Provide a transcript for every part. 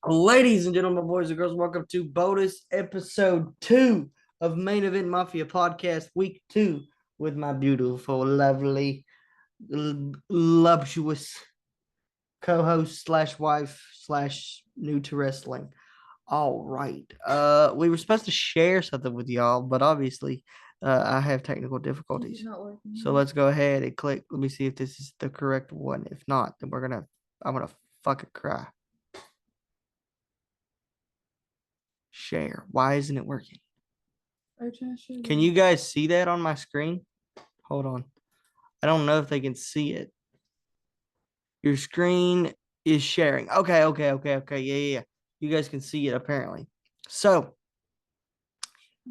Ladies and gentlemen, boys and girls, welcome to bonus episode 2 of Main Event Mafia Podcast, week 2, with my beautiful, lovely, voluptuous co-host slash wife slash new to wrestling. All right. We were supposed to share something with y'all, but obviously, I have technical difficulties. It's not working. So let's go ahead and click. Let me see if this is the correct one. If not, then I'm gonna fucking cry. Share. Why isn't it working? Can you guys see that on my screen? Hold on. I don't know if they can see it. Your screen is sharing. Okay. Yeah. You guys can see it apparently. So,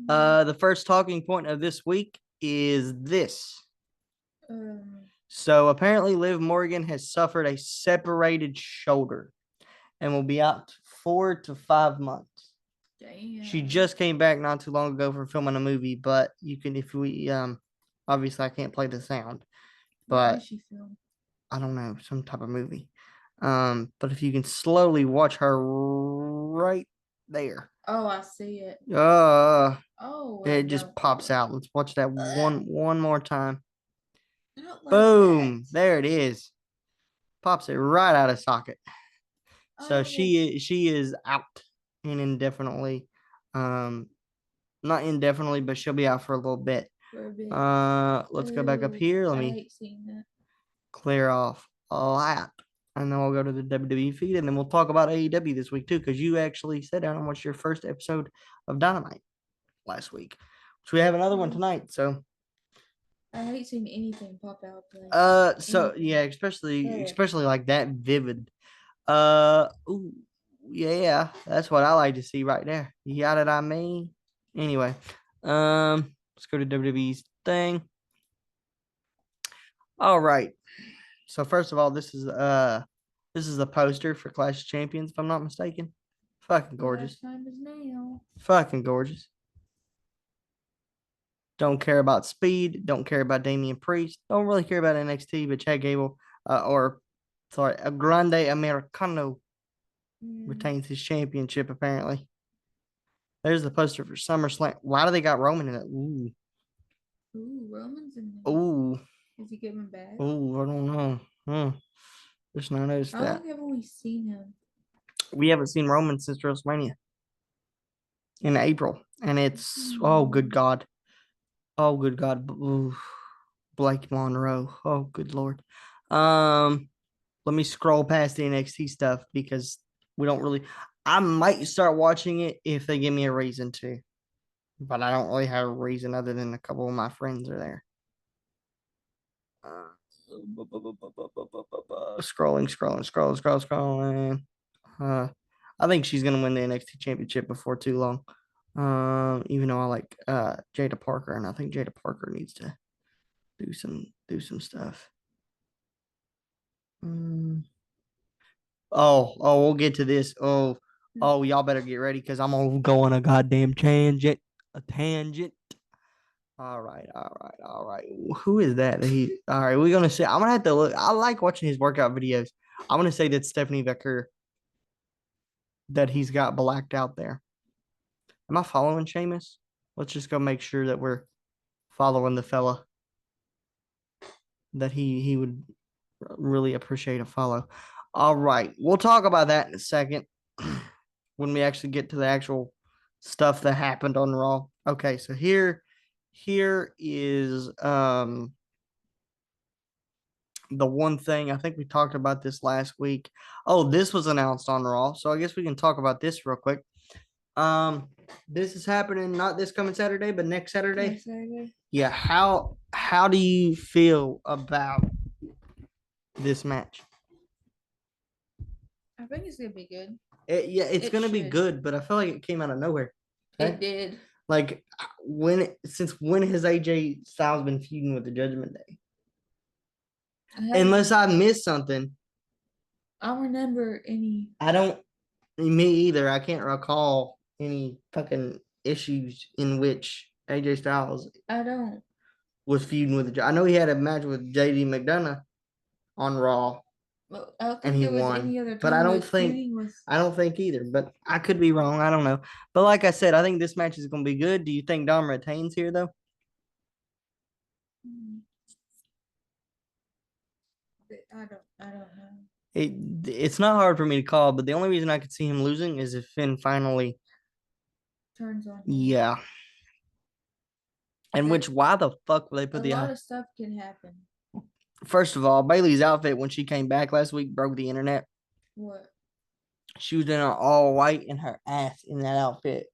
the first talking point of this week is this. So apparently Liv Morgan has suffered a separated shoulder and will be out 4 to 5 months. Damn. She just came back not too long ago from filming a movie, but you can if we obviously I can't play the sound, What but did she film? I don't know, some type of movie. But if you can slowly watch her right there. Oh, I see it. It just pops out. Let's watch that one more time. I don't like Boom. that. There it is. Pops it right out of socket. So Oh. she is out and indefinitely. Not indefinitely, but she'll be out for a little bit. For a bit. Let's go back up here. Let I me hate seeing that. clear off a that. And then we'll go to the WWE feed, and then we'll talk about AEW this week too, because you actually sat down and watched your first episode of Dynamite last week, which we have another one tonight. So I hate seeing anything pop out. so anything. yeah, especially like that vivid. Ooh, yeah, that's what I like to see right there. You got it on me. Anyway, let's go to WWE's thing. All right. So first of all, this is the poster for Clash of Champions, if I'm not mistaken. Fucking gorgeous. Time is now. Fucking gorgeous. Don't care about speed. Don't care about Damian Priest. Don't really care about NXT, but Chad Gable, a Grande Americano retains his championship apparently. There's the poster for SummerSlam. Why do they got Roman in it? Ooh, Roman's in there. Ooh. Is he coming back? Ooh, I don't know. Just not noticed that. How long haven't we seen him? We haven't seen Roman since WrestleMania in April, and it's oh good God. Ooh, Blake Monroe. Oh good Lord. Let me scroll past the NXT stuff because we don't really. I might start watching it if they give me a reason to, but I don't really have a reason other than a couple of my friends are there. Scrolling. I think she's gonna win the NXT championship before too long. Even though I like Jada Parker, and I think Jada Parker needs to do some stuff. We'll get to this. Y'all better get ready because I'm gonna go on a goddamn tangent. A tangent. All right. Who is that? All right, we're gonna say I'm gonna have to look. I like watching his workout videos. I'm gonna say that Stephanie Becker that he's got blacked out there. Am I following Sheamus? Let's just go make sure that we're following the fella that he would really appreciate a follow. All right, we'll talk about that in a second when we actually get to the actual stuff that happened on Raw. Okay, so here is the one thing I think we talked about this last week. Oh, this was announced on Raw, so I guess we can talk about this real quick. This is happening not this coming Saturday, but next Saturday. Next Saturday. Yeah, how do you feel about this match? I think it's gonna be good. It's gonna be good, but I feel like it came out of nowhere. Okay? It did. Like since when has AJ Styles been feuding with the Judgment Day? Unless I missed something. I don't remember any. I don't. Me either. I can't recall any fucking issues in which AJ Styles. I don't. Was feuding with. I know he had a match with JD McDonough on Raw. Well, I don't and think he there was won. any other But time where feuding was. I don't think either. But I could be wrong. I don't know. But like I said, I think this match is going to be good. Do you think Dom retains here though? Mm, I don't know. It's not hard for me to call, but the only reason I could see him losing is if Finn finally, Turns on him. yeah. And which, But why the fuck would they a put lot of stuff can happen. First of all, Bailey's outfit when she came back last week broke the internet. What? She was in her all white, and her ass in that outfit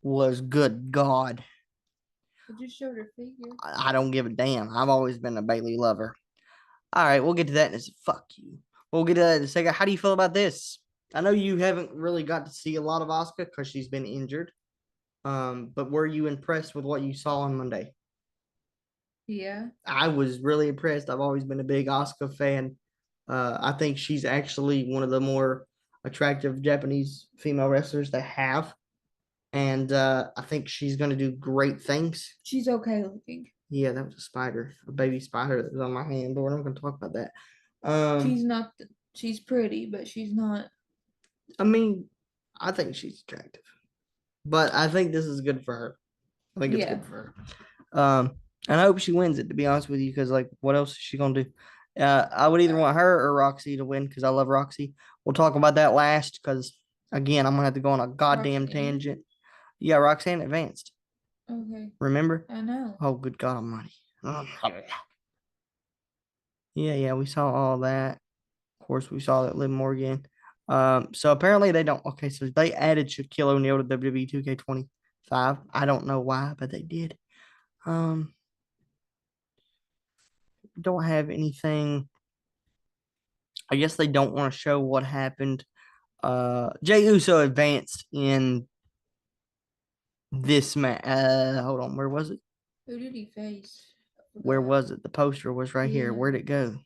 was good God. It just showed her figure. I don't give a damn. I've always been a Bailey lover. All right, we'll get to that in a fuck you. We'll get to that in a second. How do you feel about this? I know you haven't really got to see a lot of Asuka because she's been injured. But were you impressed with what you saw on Monday? Yeah. I was really impressed. I've always been a big Asuka fan. I think she's actually one of the more attractive Japanese female wrestlers to have. And I think she's going to do great things. She's okay looking. Yeah, that was a spider, a baby spider that was on my hand, but we're not going to talk about that. She's not. She's pretty, but she's not. I mean, I think she's attractive, but I think this is good for her. I think it's Yeah. good for her. And I hope she wins it, to be honest with you, because like, what else is she gonna do? I would either want her or Roxy to win because I love Roxy. We'll talk about that last because again, I'm gonna have to go on a goddamn Roxanne? tangent. Yeah, Roxanne advanced. Okay. Remember? I know. Oh, good God Almighty. Yeah, we saw all that. Of course, we saw that Liv Morgan. So apparently they don't. Okay, so they added Shaquille O'Neal to WWE 2K25. I don't know why, but they did. Um, don't have anything. I guess they don't want to show what happened. Jay Uso advanced in this match. Hold on, where was it? Who did he face? Where was it? The poster was right here. Yeah. Where'd it go?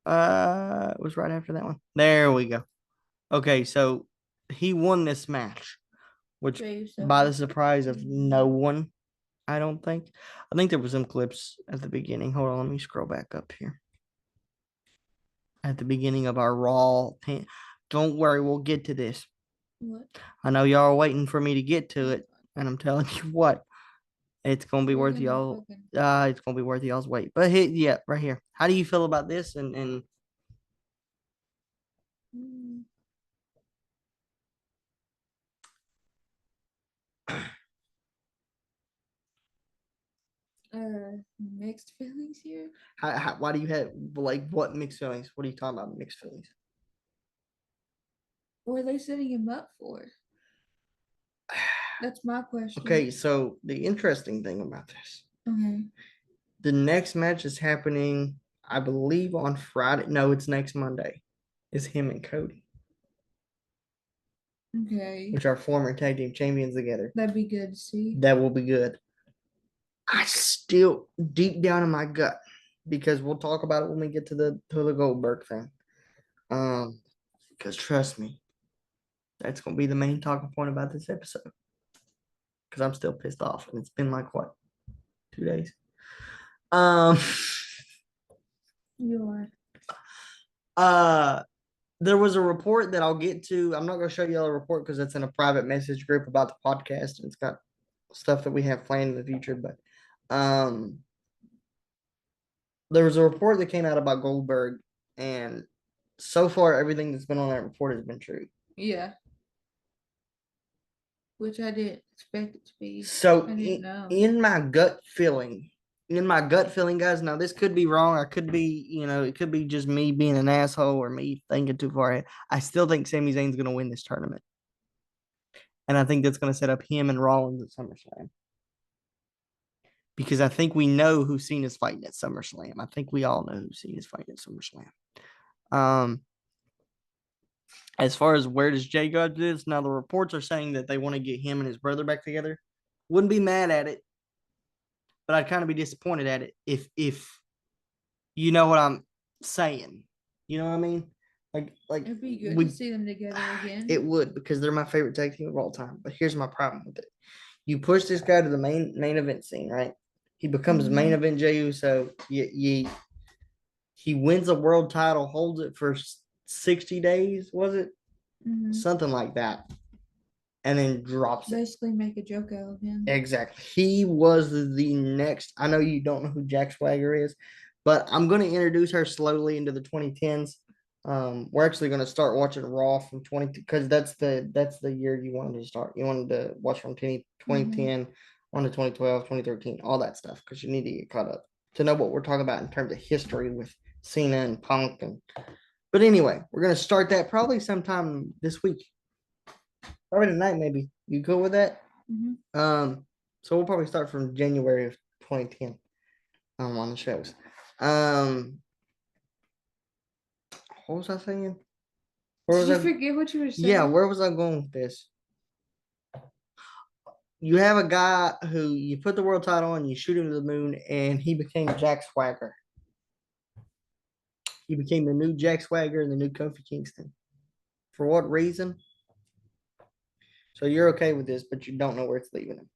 It was right after that one. There we go. Okay, so he won this match, which by the surprise of no one, I don't think. I think there was some clips at the beginning. Hold on, let me scroll back up here. At the beginning of our Raw. Don't worry, we'll get to this. What? I know y'all are waiting for me to get to it, and I'm telling you what, it's gonna be worth y'all. It's gonna be worth y'all's wait. But yeah, right here. How do you feel about this? And Mm. Mixed feelings here. why do you have like what mixed feelings? What are you talking about? Mixed feelings? What are they setting him up for? That's my question. Okay, so the interesting thing about this, Okay. the next match is happening, I believe, on Friday. No, it's next Monday. It's him and Cody, Okay. which are former tag team champions together. That'd be good to see. That will be good. I still deep down in my gut, because we'll talk about it when we get to the Goldberg thing. Because trust me, that's gonna be the main talking point about this episode. Because I'm still pissed off, and it's been like what, 2 days. Um. You are. There was a report that I'll get to. I'm not going to show you the report because it's in a private message group about the podcast, and it's got stuff that we have planned in the future. But there was a report that came out about Goldberg, and so far everything that's been on that report has been true. Yeah. Which I didn't expect it to be. So I didn't know. in my gut feeling, guys, now this could be wrong. I could be, it could be just me being an asshole or me thinking too far ahead. I still think Sami Zayn's going to win this tournament. And I think that's going to set up him and Rollins at SummerSlam. Because I think we know who Cena's fighting at SummerSlam. I think we all know who Cena's fighting at SummerSlam. As far as where does Jay go to this, now the reports are saying that they want to get him and his brother back together. Wouldn't be mad at it, but I'd kind of be disappointed at it if you know what I'm saying. You know what I mean? Like it'd be good to see them together again. It would, because they're my favorite tag team of all time. But here's my problem with it: you push this guy to the main event scene, right? He becomes main event Jey Uso. He wins a world title, holds it for 60 days, was it? Mm-hmm. Something like that. And then drops it. Basically, make a joke out of him. Exactly. He was the next. I know you don't know who Jack Swagger is, but I'm going to introduce her slowly into the 2010s. We're actually going to start watching Raw from 20 because that's the year you wanted to start. You wanted to watch from 2010 on to 2012, 2013, all that stuff because you need to get caught up to know what we're talking about in terms of history with Cena and Punk. But anyway, we're going to start that probably sometime this week. Probably tonight, maybe. You cool with that? So we'll probably start from January of 2010 on the shows. What was I saying? Did you forget what you were saying? Yeah, where was I going with this? You have a guy who you put the world title on, you shoot him to the moon, and he became Jack Swagger. He became the new Jack Swagger and the new Kofi Kingston. For what reason? So you're okay with this, but you don't know where it's leaving him.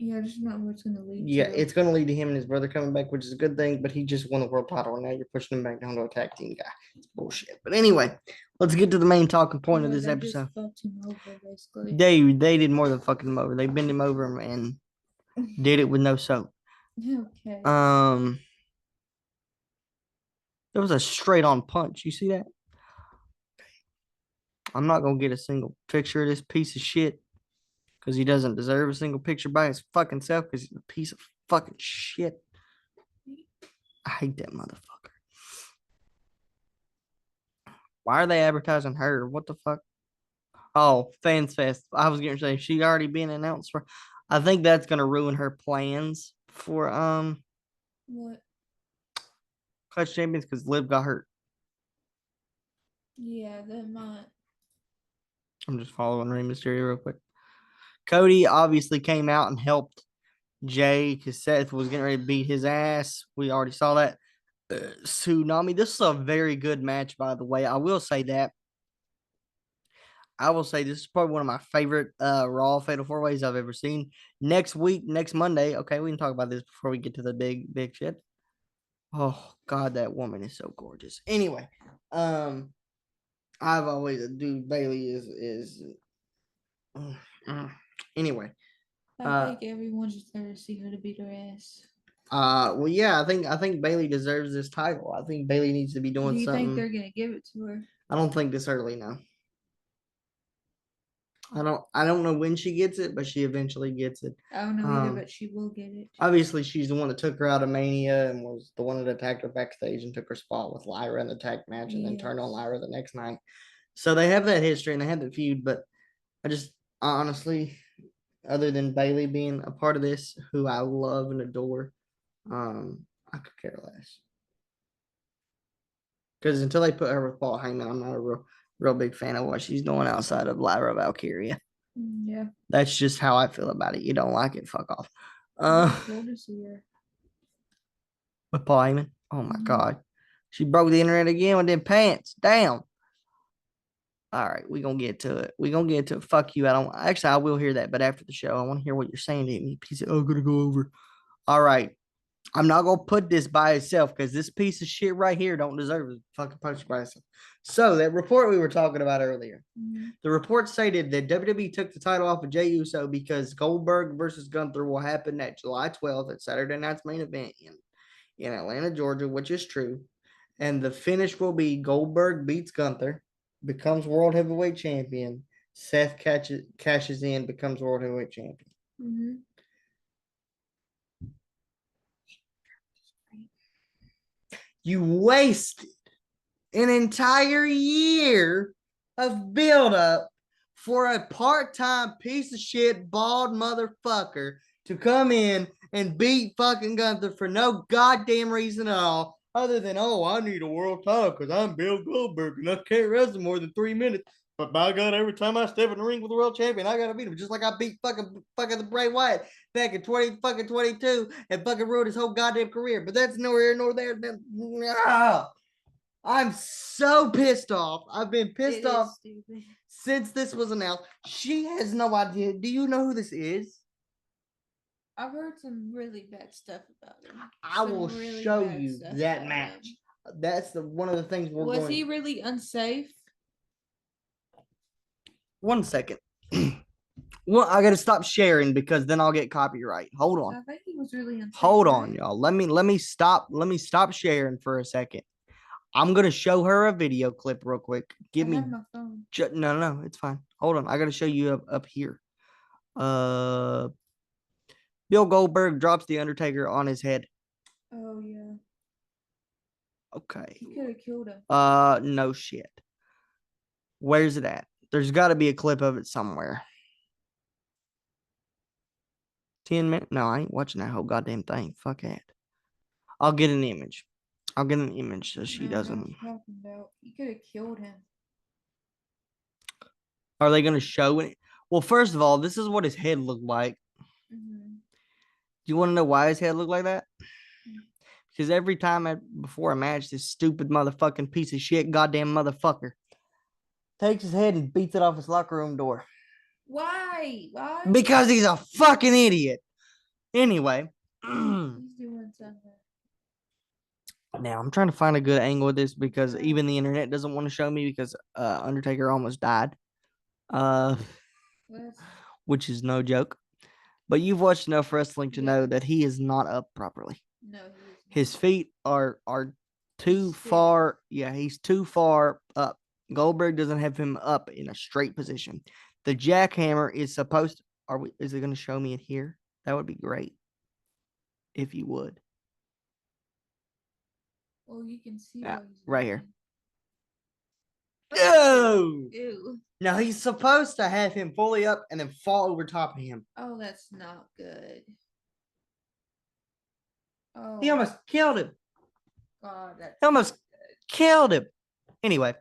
Yeah, I just know where it's going to lead Yeah, to. it's going to lead to him and his brother coming back, which is a good thing, but he just won the world title, and now you're pushing him back down to a tag team guy. It's bullshit. But anyway, let's get to the main talking point of this episode. Just fucked him over, basically. They did more than fucking him over. They bent him over and did it with no soap. Okay. There was a straight on punch. You see that? I'm not gonna get a single picture of this piece of shit because he doesn't deserve a single picture by his fucking self because he's a piece of fucking shit. I hate that motherfucker. Why are they advertising her? What the fuck? Oh, Fans Fest. I was gonna say she already been announced for. I think that's gonna ruin her plans for what? Clutch Champions because Liv got hurt. Yeah, that might. I'm just following Rey Mysterio real quick. Cody obviously came out and helped Jay because Seth was getting ready to beat his ass. We already saw that. Tsunami. This is a very good match, by the way. I will say that. I will say this is probably one of my favorite Raw Fatal 4-Ways I've ever seen. Next week, next Monday. Okay, we can talk about this before we get to the big shit. Oh God, that woman is so gorgeous. Anyway, I've always dude Bailey is anyway. I think everyone's just there to see her to beat her ass. Well, yeah, I think Bailey deserves this title. I think Bailey needs to be doing something. Do you think they're gonna give it to her? I don't think this early, no. I don't know when she gets it, but she eventually gets it. I don't know either, but she will get it. Obviously, she's the one that took her out of Mania and was the one that attacked her backstage and took her spot with Lyra in the tag match and then turned on Lyra the next night. So they have that history and they have the feud, but I just honestly, other than Bailey being a part of this, who I love and adore, I could care less. Because until they put her with Paul Heyman, I'm not a real big fan of what she's doing outside of Lyra Valkyria. Yeah. That's just how I feel about it. You don't like it, fuck off. Cool to see her. With Paul Heyman? Oh my God. She broke the internet again with them pants. Damn. All right, we're gonna get to it. Fuck you. I will hear that, but after the show, I want to hear what you're saying to me. Piece of I'm gonna go over. All right. I'm not gonna put this by itself because this piece of shit right here don't deserve a fucking post by itself. So that report we were talking about earlier, the report stated that WWE took the title off of Jey Uso because Goldberg versus Gunther will happen at July 12th at Saturday night's main event in Atlanta, Georgia, which is true. And the finish will be Goldberg beats Gunther, becomes World Heavyweight Champion. Seth cashes in, becomes World Heavyweight Champion. You wasted an entire year of buildup for a part-time piece of shit bald motherfucker to come in and beat fucking Gunther for no goddamn reason at all, other than, oh, I need a world title because I'm Bill Goldberg and I can't wrestle more than 3 minutes. But by God, every time I step in the ring with the world champion, I gotta beat him, just like I beat fucking the Bray Wyatt back in 2022 and fucking ruined his whole goddamn career. But that's nor here nor there. I'm so pissed off. I've been pissed off since this was announced. She has no idea. Do you know who this is? I've heard some really bad stuff about him. I will show you that match. That's one of the things we're Was going. he really unsafe? 1 second. Well, I gotta stop sharing because then I'll get copyright. Hold on. I think he was really unsafe. Hold on, y'all. Let me stop sharing for a second. I'm gonna show her a video clip real quick. Give I me have my phone. no, it's fine. Hold on. I gotta show you up here. Uh, Bill Goldberg drops the Undertaker on his head. Oh yeah. Okay. He could have killed him. No shit. Where's it at? There's got to be a clip of it somewhere. 10 minutes? No, I ain't watching that whole goddamn thing. Fuck that. I'll get an image. I'll get an image so she doesn't. Talking about. He could have killed him. Are they going to show it? Well, first of all, this is what his head looked like. Mm-hmm. Do you want to know why his head looked like that? Because every time before a match, this stupid motherfucking piece of shit, goddamn motherfucker, takes his head and beats it off his locker room door. Why? Why? Because he's a fucking idiot. Anyway. He's doing something. Now I'm trying to find a good angle of this because even the internet doesn't want to show me because Undertaker almost died. Which is no joke. But you've watched enough wrestling to know that he is not up properly. No, his feet are too far. Yeah, he's too far up. Goldberg doesn't have him up in a straight position. The jackhammer is supposed to, is it going to show me it here? That would be great. If you would. Oh, you can see right here. Oh! Ew. Now he's supposed to have him fully up and then fall over top of him. Oh, that's not good. Oh. He almost killed him. God, that's he almost killed him. Anyway.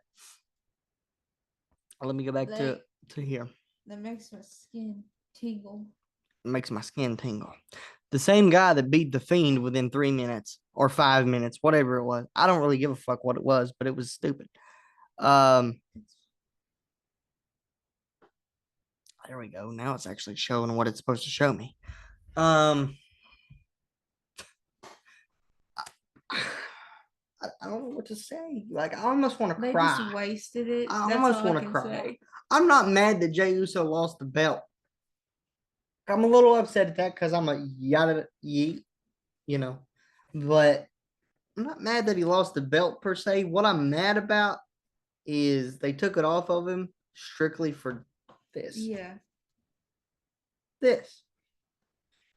Let me go back to here. That makes my skin tingle. It makes my skin tingle. The same guy that beat the Fiend within 3 minutes or 5 minutes, whatever it was. I don't really give a fuck what it was, but it was stupid. There we go. Now it's actually showing what it's supposed to show me. I don't know what to say. Like, I almost want to cry. They just wasted it. I almost want to cry. Say. I'm not mad that Jey Uso lost the belt. I'm a little upset at that because I'm a yada yeet, you know. But I'm not mad that he lost the belt per se. What I'm mad about is they took it off of him strictly for this. Yeah. This.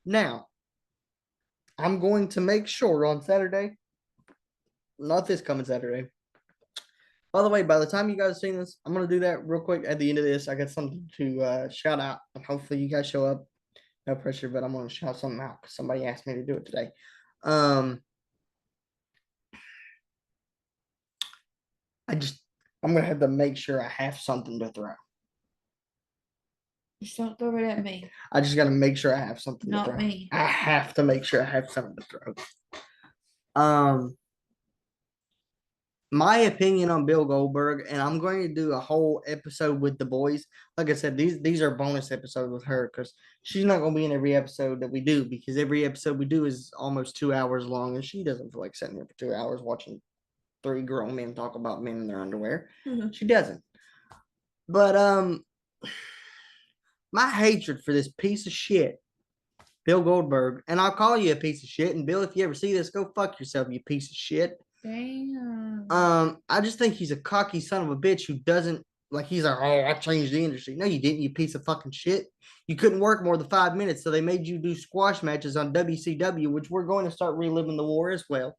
Now, I'm going to make sure on Saturday, not this coming Saturday. By the way, by the time you guys seen this, I'm going to do that real quick at the end of this. I got something to shout out. And hopefully you guys show up. No pressure, but I'm going to shout something out because somebody asked me to do it today. I'm going to have to make sure I have something to throw. Just don't throw it at me. I just got to make sure I have something to throw. Not me. I have to make sure I have something to throw. My opinion on Bill Goldberg, and I'm going to do a whole episode with the boys. Like I said, these are bonus episodes with her because she's not going to be in every episode that we do because every episode we do is almost 2 hours long, and she doesn't feel like sitting here for 2 hours watching 3 grown men talk about men in their underwear. Mm-hmm. She doesn't. But my hatred for this piece of shit, Bill Goldberg, and I'll call you a piece of shit. And Bill, if you ever see this, go fuck yourself, you piece of shit. Damn. I just think he's a cocky son of a bitch who doesn't like. He's like, oh, I changed the industry. No, you didn't, you piece of fucking shit. You couldn't work more than 5 minutes, so they made you do squash matches on WCW, which we're going to start reliving the war as well.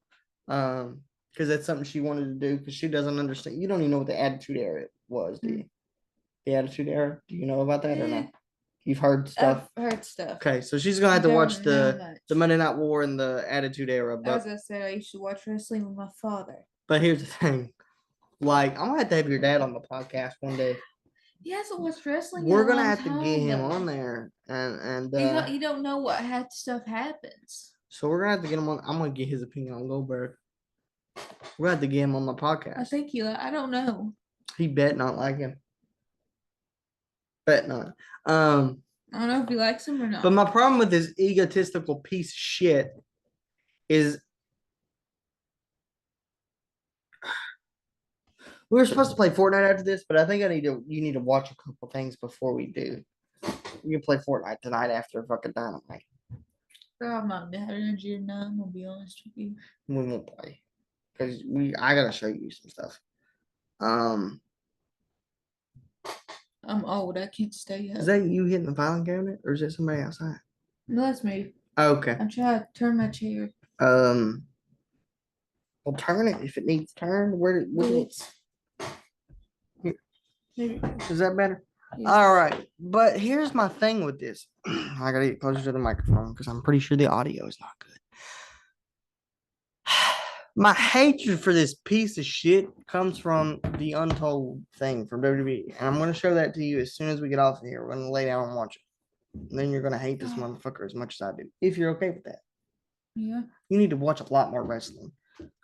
Because that's something she wanted to do because she doesn't understand. You don't even know what the Attitude Era was, do you? The Attitude Era? Do you know about that or not? You've heard stuff? I've heard stuff. Okay, so she's going to have to watch the Monday Night War and the Attitude Era. But, as I said, I used to watch wrestling with my father. But here's the thing. Like, I'm going to have your dad on the podcast one day. He hasn't watched wrestling. We're going to have to get him on there. And you don't know what stuff happens. So we're going to have to get him on. I'm going to get his opinion on Goldberg. We're going to have to get him on my podcast. I think I don't know. He bet not like him. Bet not. I don't know if he likes him or not. But my problem with this egotistical piece of shit is We were supposed to play Fortnite after this, but I think you need to watch a couple things before we do. We can play Fortnite tonight after fucking Dynamite. I'm not that energy or none, I'll be honest with you. We won't play. Because I gotta show you some stuff. Um I'm old, I can't stay up. Is that you hitting the filing cabinet or is it somebody outside? No, that's me. Okay. I'm trying to turn my chair. Well, turn it if it needs turned. Where Is that better? Yeah. All right. But here's my thing with this. I gotta get closer to the microphone because I'm pretty sure the audio is not good. My hatred for this piece of shit comes from the untold thing from WWE. And I'm gonna show that to you as soon as we get off of here. We're gonna lay down and watch it. And then you're gonna hate this motherfucker as much as I do. If you're okay with that. Yeah. You need to watch a lot more wrestling.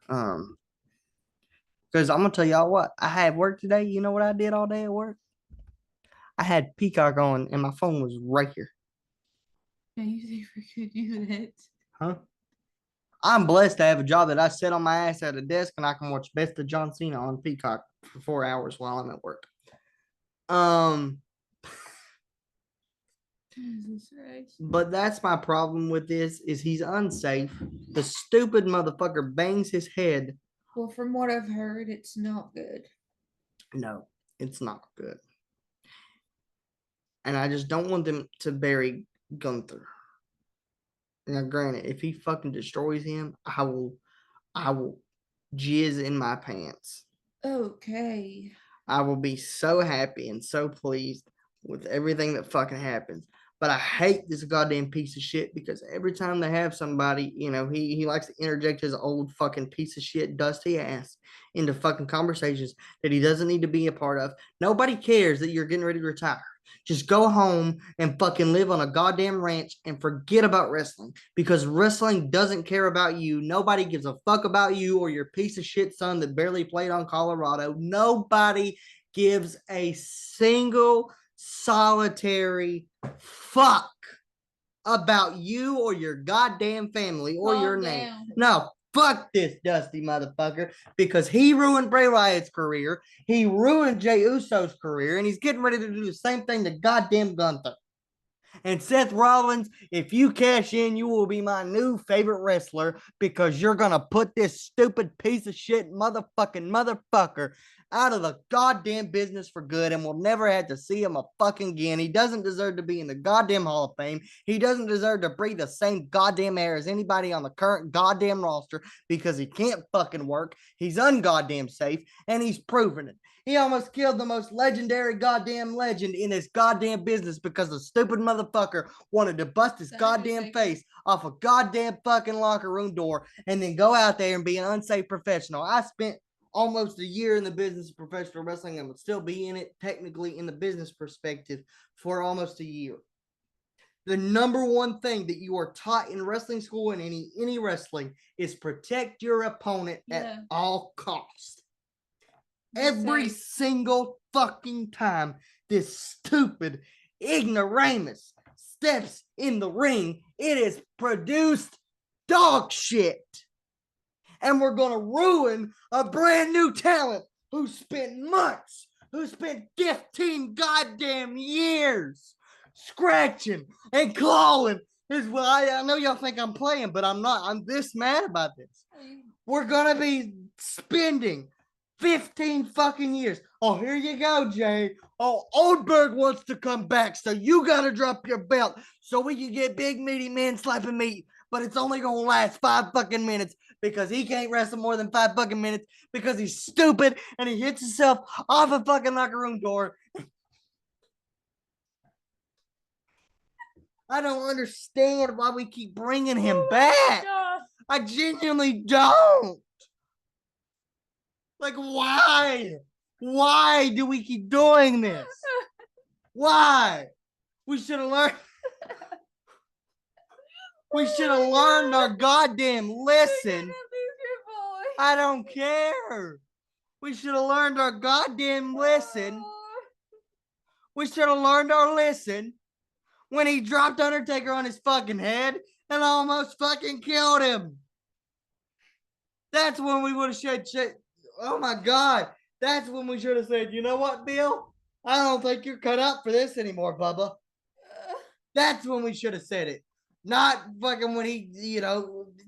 Because I'm gonna tell y'all what, I had work today. You know what I did all day at work? I had Peacock on and my phone was right here. Yeah, you think we could do that? Huh? I'm blessed to have a job that I sit on my ass at a desk and I can watch Best of John Cena on Peacock for 4 hours while I'm at work. Jesus Christ. But that's my problem with this is he's unsafe. The stupid motherfucker bangs his head. Well, from what I've heard, it's not good. No, it's not good. And I just don't want them to bury Gunther. Now, granted, if he fucking destroys him, I will jizz in my pants. Okay. I will be so happy and so pleased with everything that fucking happens. But I hate this goddamn piece of shit because every time they have somebody, you know, he likes to interject his old fucking piece of shit, dusty ass into fucking conversations that he doesn't need to be a part of. Nobody cares that you're getting ready to retire. Just go home and fucking live on a goddamn ranch and forget about wrestling because wrestling doesn't care about you. Nobody gives a fuck about you or your piece of shit son that barely played on Colorado. Nobody gives a single solitary fuck about you or your goddamn family or your name. No, fuck this dusty motherfucker because he ruined Bray Wyatt's career. He ruined Jey Uso's career, and he's getting ready to do the same thing to goddamn Gunther. And Seth Rollins, if you cash in, you will be my new favorite wrestler because you're going to put this stupid piece of shit motherfucker out of the goddamn business for good and we'll never have to see him a fucking again. He doesn't deserve to be in the goddamn Hall of Fame. He doesn't deserve to breathe the same goddamn air as anybody on the current goddamn roster because he can't fucking work. He's ungoddamn safe and he's proven it. He almost killed the most legendary goddamn legend in his goddamn business because the stupid motherfucker wanted to bust his goddamn face off a goddamn fucking locker room door and then go out there and be an unsafe professional. I spent almost a year in the business of professional wrestling and would still be in it technically in the business perspective for almost a year. The number one thing that you are taught in wrestling school and any wrestling is protect your opponent at all costs. Every single fucking time this stupid ignoramus steps in the ring, it is produced dog shit. And we're going to ruin a brand new talent who spent months, who spent 15 goddamn years scratching and clawing. I know y'all think I'm playing, but I'm not. I'm this mad about this. We're going to be spending 15 fucking years. Oh, here you go, Jay. Oh, Goldberg wants to come back, so you got to drop your belt so we can get big meaty men slapping meat. But it's only going to last 5 fucking minutes because he can't wrestle more than 5 fucking minutes because he's stupid and he hits himself off a fucking locker room door. I don't understand why we keep bringing him back. I genuinely don't. Like, why? Why do we keep doing this? Why? We should have learned. We should have learned our goddamn lesson. I don't care. We should have learned our goddamn lesson. We should have learned our lesson when he dropped Undertaker on his fucking head and almost fucking killed him. That's when we would have said shit. Oh my God. That's when we should have said, you know what, Bill? I don't think you're cut up for this anymore, Bubba. That's when we should have said it. Not fucking when he,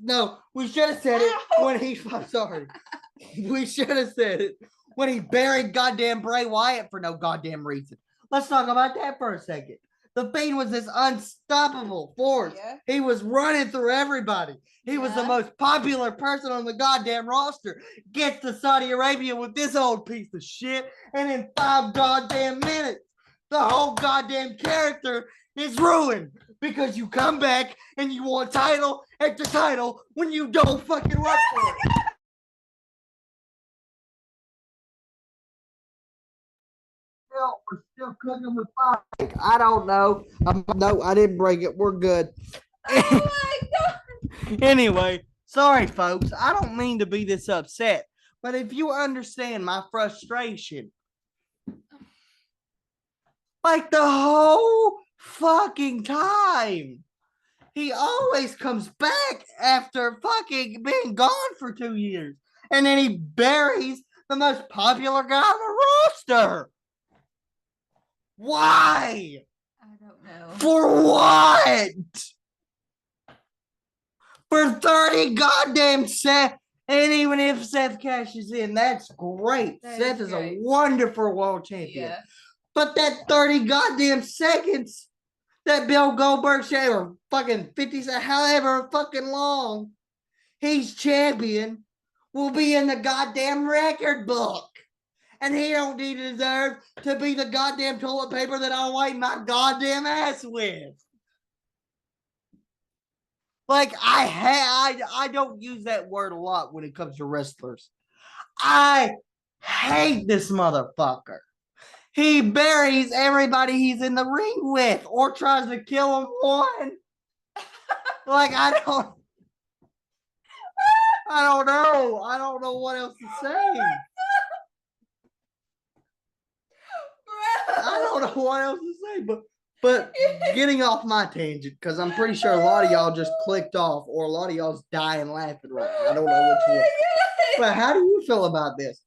no, we should have said it when he, I'm sorry. We should have said it when he buried goddamn Bray Wyatt for no goddamn reason. Let's talk about that for a second. The Fiend was this unstoppable force. Yeah. He was running through everybody. He was the most popular person on the goddamn roster. Gets to Saudi Arabia with this old piece of shit, and in 5 goddamn minutes, the whole goddamn character is ruined because you come back and you want title after title when you don't fucking work for it. We're still cooking with fire. I don't know. No, I didn't break it. We're good. Oh my God. Anyway, sorry, folks. I don't mean to be this upset, but if you understand my frustration, like the whole fucking time, he always comes back after fucking being gone for 2 years, and then he buries the most popular guy on the roster. Why? I don't know. For what? For 30 goddamn Seth. And even if Seth cashes in, that's great. Seth is a wonderful world champion. Yeah. But that 30 goddamn seconds that Bill Goldberg said, or fucking 50 seconds, however fucking long he's champion, will be in the goddamn record book. And he don't deserve to be the goddamn toilet paper that I wipe my goddamn ass with. Like, I don't use that word a lot when it comes to wrestlers. I hate this motherfucker. He buries everybody he's in the ring with or tries to kill him one. Like, I don't know. I don't know what else to say. I don't know what else to say, but getting off my tangent, because I'm pretty sure a lot of y'all just clicked off, or a lot of y'all's dying laughing right now. I don't know which one. But how do you feel about this?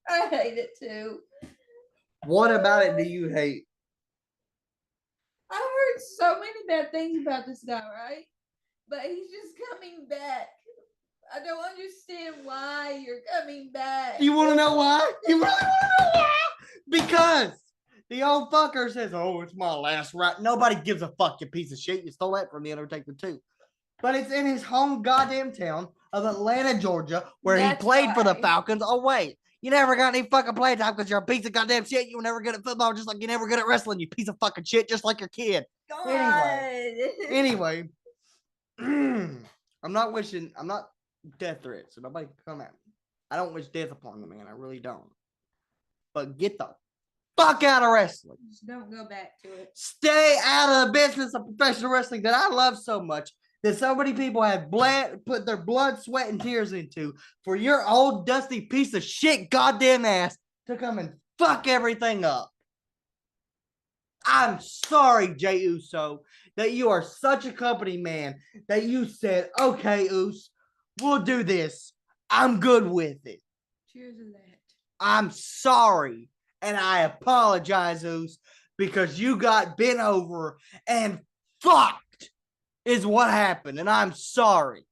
I hate it too. What about it do you hate? I've heard so many bad things about this guy, right? But he's just coming back. I don't understand why you're coming back. You want to know why? You really want to know why? Because the old fucker says, oh, it's my last ride. Nobody gives a fuck, you piece of shit. You stole that from The Undertaker, too. But it's in his home goddamn town of Atlanta, Georgia, where he played for the Falcons. Oh, wait. You never got any fucking playtime because you're a piece of goddamn shit. You were never good at football, just like you're never good at wrestling, you piece of fucking shit, just like your kid. God. Anyway. I'm not death threats, so nobody come at me. I don't wish death upon the man. I really don't. But get the fuck out of wrestling. Just don't go back to it. Stay out of the business of professional wrestling that I love so much, that so many people have put their blood, sweat, and tears into, for your old dusty piece of shit goddamn ass to come and fuck everything up. I'm sorry, Jey Uso, that you are such a company man that you said, okay, Us, we'll do this. I'm good with it. Cheers to that. I'm sorry, and I apologize, Us, because you got bent over and fucked is what happened, and I'm sorry.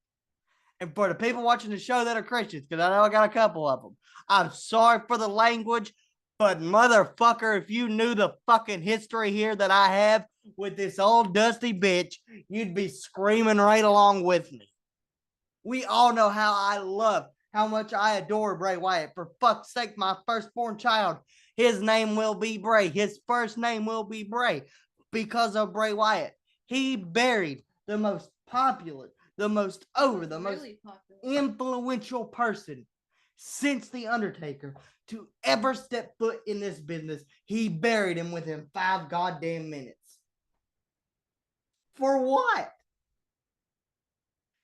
And for the people watching the show that are Christians, because I know I got a couple of them, I'm sorry for the language, but motherfucker, if you knew the fucking history here that I have with this old dusty bitch, you'd be screaming right along with me. We all know how much I adore Bray Wyatt. For fuck's sake, my firstborn child, his name will be Bray. His first name will be Bray because of Bray Wyatt. He buried the most popular, the most influential person since The Undertaker to ever step foot in this business. He buried him within 5 goddamn minutes. For what?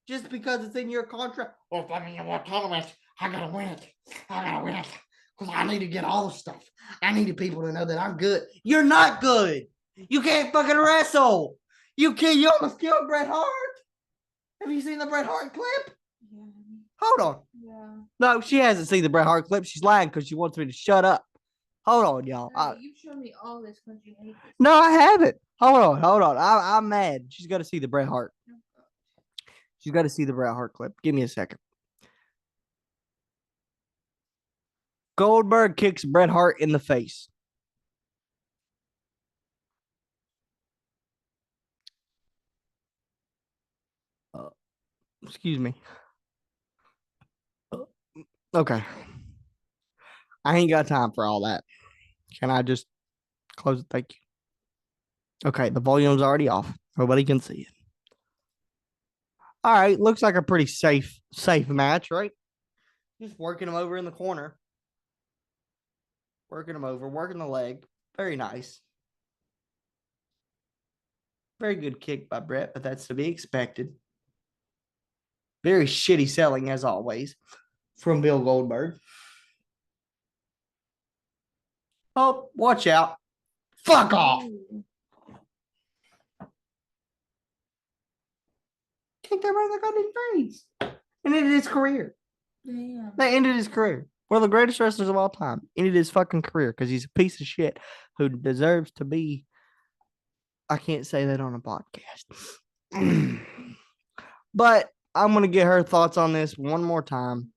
Just because it's in your contract? Well, if I'm in your tournament, I gotta win it. Because I need to get all the stuff. I need people to know that I'm good. You're not good. You can't fucking wrestle. You almost killed Bret Hart. Have you seen the Bret Hart clip? Hold on. Yeah. No, she hasn't seen the Bret Hart clip. She's lying because she wants me to shut up. Hold on, y'all. No, you've shown me all this because you hate this. No, I haven't. Hold on. I'm mad. She's got to see the Bret Hart. She's got to see the Bret Hart clip. Give me a second. Goldberg kicks Bret Hart in the face. Excuse me. Okay. I ain't got time for all that. Can I just close it? Thank you. Okay, the volume's already off. Nobody can see it. All right, looks like a pretty safe match, right? Just working him over in the corner. Working him over, working the leg. Very nice. Very good kick by Bret, but that's to be expected. Very shitty selling, as always, from Bill Goldberg. Oh, watch out. Fuck off. Kicked that right in the goddamn face. And ended his career. Damn. They ended his career. One of the greatest wrestlers of all time. Ended his fucking career because he's a piece of shit who deserves to be. I can't say that on a podcast. But I'm gonna get her thoughts on this one more time.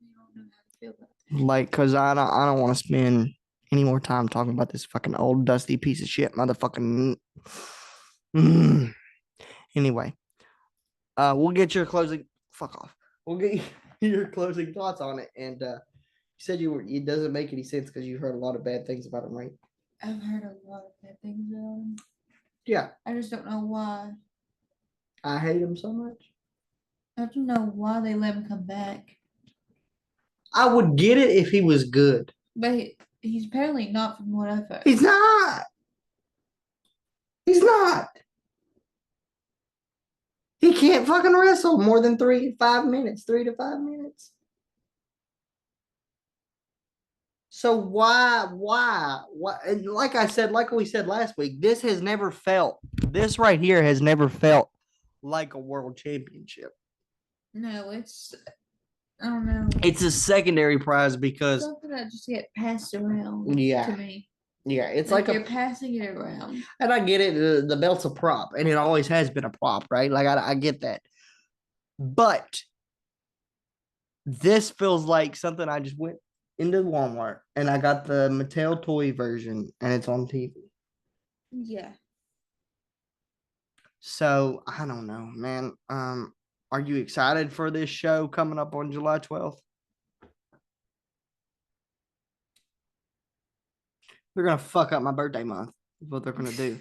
Like, cause I don't want to spend any more time talking about this fucking old dusty piece of shit motherfucking. Anyway, we'll get your closing. Fuck off. We'll get your closing thoughts on it. And you said it doesn't make any sense because you heard a lot of bad things about him, right? I've heard a lot of bad things about him. Yeah. I just don't know why. I hate him so much. I don't know why they let him come back. I would get it if he was good. But he's apparently not, from what I've heard. He's not. He's not. He can't fucking wrestle more than 3 to 5 minutes. So why? And like we said last week, this right here has never felt like a world championship. No, I don't know. It's a secondary prize because something that just get passed around to me. Yeah, it's like you're passing it around. And I get it. The belt's a prop, and it always has been a prop, right? Like, I get that. But this feels like something I just went into Walmart, and I got the Mattel toy version, and it's on TV. Yeah. So, I don't know, man. Are you excited for this show coming up on July 12th? They're going to fuck up my birthday month. Is what they're going to do.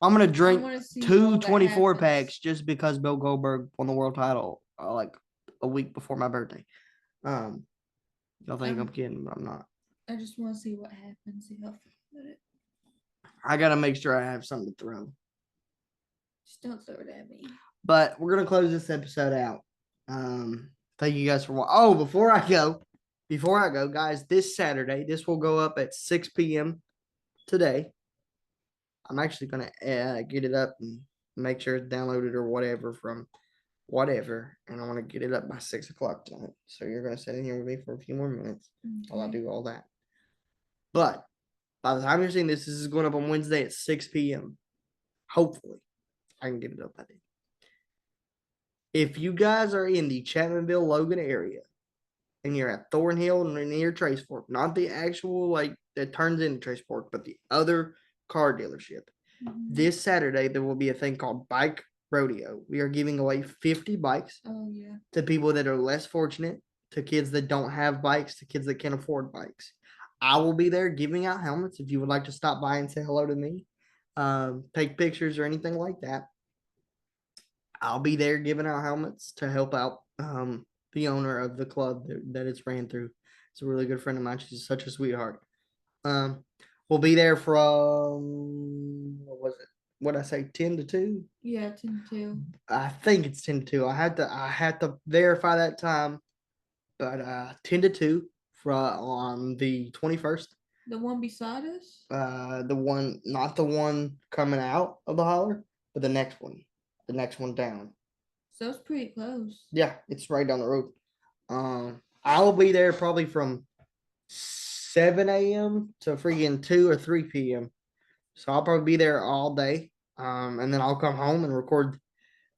I'm going to drink 2 24-packs just because Bill Goldberg won the world title like a week before my birthday. Y'all think I'm kidding, but I'm not. I just want to see what happens. See how I feel it. I got to make sure I have something to throw. Just don't throw it at me. But we're going to close this episode out. Thank you guys for watching. Oh, before I go, guys, this Saturday, this will go up at 6 p.m. today. I'm actually going to get it up and make sure it's downloaded or whatever from whatever. And I want to get it up by 6 o'clock tonight. So you're going to sit in here with me for a few more minutes while I do all that. But by the time you're seeing this is going up on Wednesday at 6 p.m. Hopefully, I can get it up by then. If you guys are in the Chapmanville, Logan area, and you're at Thornhill near Trace Fork, not the actual, like, that turns into Trace Fork, but the other car dealership. This Saturday, there will be a thing called Bike Rodeo. We are giving away 50 bikes to people that are less fortunate, to kids that don't have bikes, to kids that can't afford bikes. I will be there giving out helmets if you would like to stop by and say hello to me, take pictures or anything like that. I'll be there giving out helmets to help out the owner of the club that it's ran through. It's a really good friend of mine. She's such a sweetheart. We'll be there from, what was it? What did I say, 10 to 2? Yeah, 10 to 2. I think it's 10 to 2. I had to verify that time, but 10 to 2 on the 21st. The one beside us? The one, not the one coming out of the holler, but the next one. The next one down. So it's pretty close. Yeah, it's right down the road. I'll be there probably from 7 a.m. to freaking 2 or 3 p.m. So I'll probably be there all day. And then I'll come home and record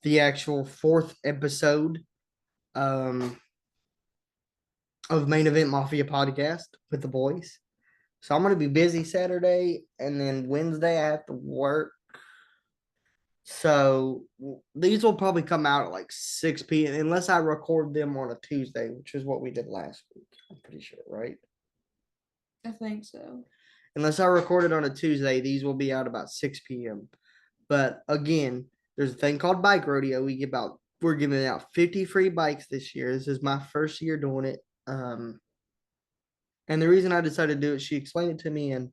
the actual fourth episode um, of Main Event Mafia podcast with the boys. So I'm going to be busy Saturday, and then Wednesday I have to work. So these will probably come out at like 6 p.m. unless I record them on a Tuesday, which is what we did last week. I'm pretty sure, right? I think so. Unless I record it on a Tuesday, these will be out about 6 p.m. But again, there's a thing called bike rodeo. We're giving out 50 free bikes this year. This is my first year doing it. And the reason I decided to do it, she explained it to me, and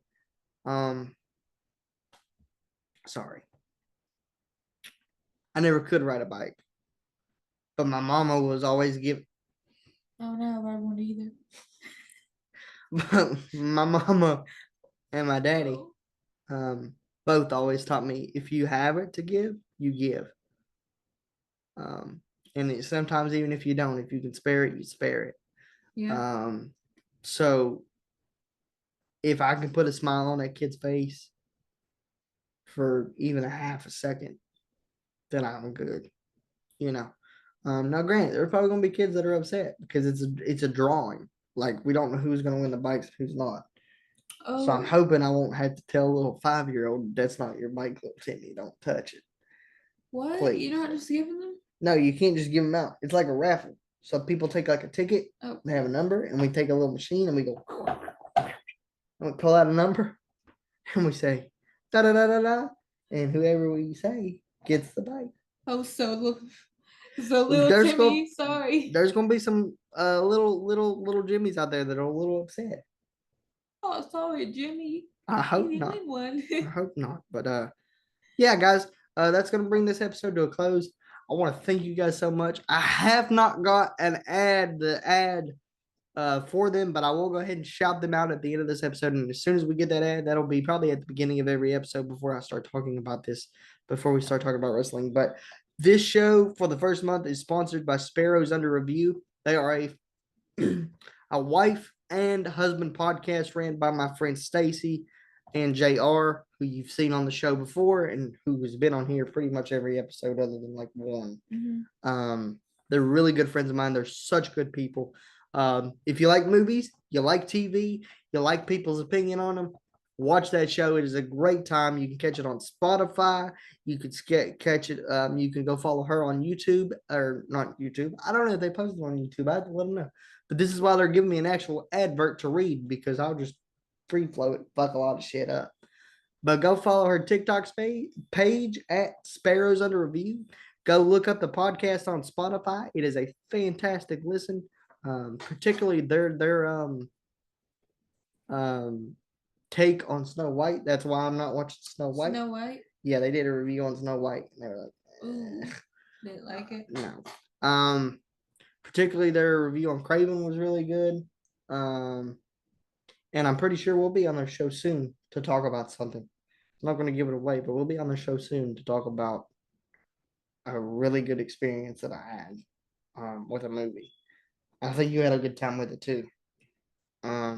sorry. I never could ride a bike. But my mama was always giving. Oh no, I won't either. But my mama and my daddy both always taught me, if you have it to give, you give. And sometimes even if you don't, if you can spare it, you spare it. Yeah. So if I can put a smile on that kid's face for even a half a second, then I'm good. You know. Now granted, there are probably gonna be kids that are upset because it's a drawing. Like we don't know who's gonna win the bikes and who's not. Oh. So I'm hoping I won't have to tell a little 5-year-old that's not your bike, little Timmy, don't touch it. What? Please. You're not just giving them? No, you can't just give them out. It's like a raffle. So people take like a ticket, they have a number, and we take a little machine and we go, and we pull out a number, and we say, da da da da da, and whoever we say gets the bike. Oh, so little Timmy, sorry. There's gonna be some little Jimmys out there that are a little upset. Oh, sorry, Jimmy. I hope not. I hope not. But yeah, guys, that's gonna bring this episode to a close. I want to thank you guys so much. I have not got the ad for them, but I will go ahead and shout them out at the end of this episode. And as soon as we get that ad, that'll be probably at the beginning of every episode before I start talking about this, before we start talking about wrestling. But this show for the first month is sponsored by Sparrows Under Review. They are a wife and husband podcast ran by my friend Stacy and JR, who you've seen on the show before and who has been on here pretty much every episode other than like one. Mm-hmm. They're really good friends of mine. They're such good people. If you like movies, you like TV, you like people's opinion on them, watch that show. It is a great time. You can catch it on Spotify. You could catch it. You can go follow her on YouTube, or not YouTube. I don't know if they posted on YouTube. I have to let them know. But this is why they're giving me an actual advert to read, because I'll just free flow it, fuck a lot of shit up. But go follow her TikTok page at Sparrows Under Review. Go look up the podcast on Spotify. It is a fantastic listen. Particularly their take on Snow White. That's why I'm not watching Snow White. Snow White? Yeah, they did a review on Snow White. And they were like, ooh, didn't like it. No. Particularly their review on Craven was really good. And I'm pretty sure we'll be on their show soon to talk about something. I'm not going to give it away, but we'll be on their show soon to talk about a really good experience that I had with a movie. I think you had a good time with it too. I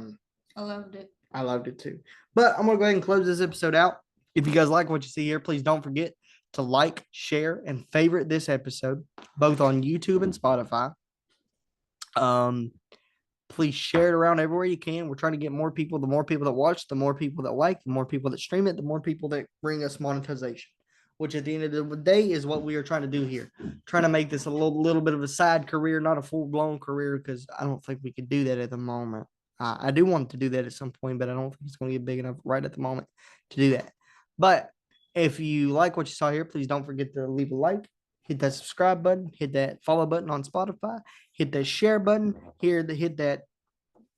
loved it. I loved it too. But I'm going to go ahead and close this episode out. If you guys like what you see here, please don't forget to like, share, and favorite this episode, both on YouTube and Spotify. Please share it around everywhere you can. We're trying to get more people. The more people that watch, the more people that like, the more people that stream it, the more people that bring us monetization, which at the end of the day is what we are trying to do here. Trying to make this a little bit of a side career, not a full-blown career, because I don't think we could do that at the moment. I do want to do that at some point, but I don't think it's going to get big enough right at the moment to do that. But if you like what you saw here, please don't forget to leave a like, hit that subscribe button, hit that follow button on Spotify, hit that share button here, hit that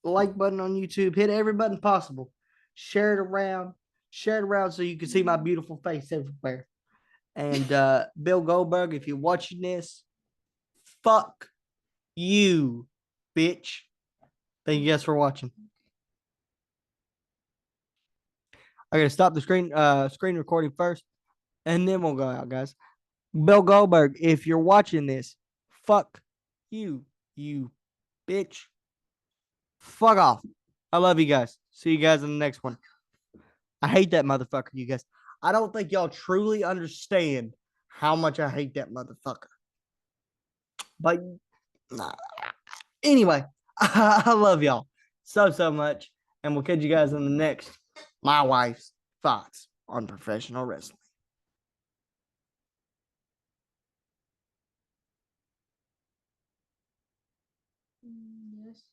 like button on YouTube, hit every button possible. Share it around so you can see my beautiful face everywhere. And Bill Goldberg, if you're watching this, fuck you, bitch. Thank you guys for watching. I gotta stop the screen recording first, and then we'll go out, guys. Bill Goldberg, if you're watching this, fuck you, you bitch. Fuck off. I love you guys. See you guys in the next one. I hate that motherfucker, you guys. I don't think y'all truly understand how much I hate that motherfucker. But nah. Anyway, I love y'all so much. And we'll catch you guys in the next My Wife's Thoughts on Professional Wrestling. Yes.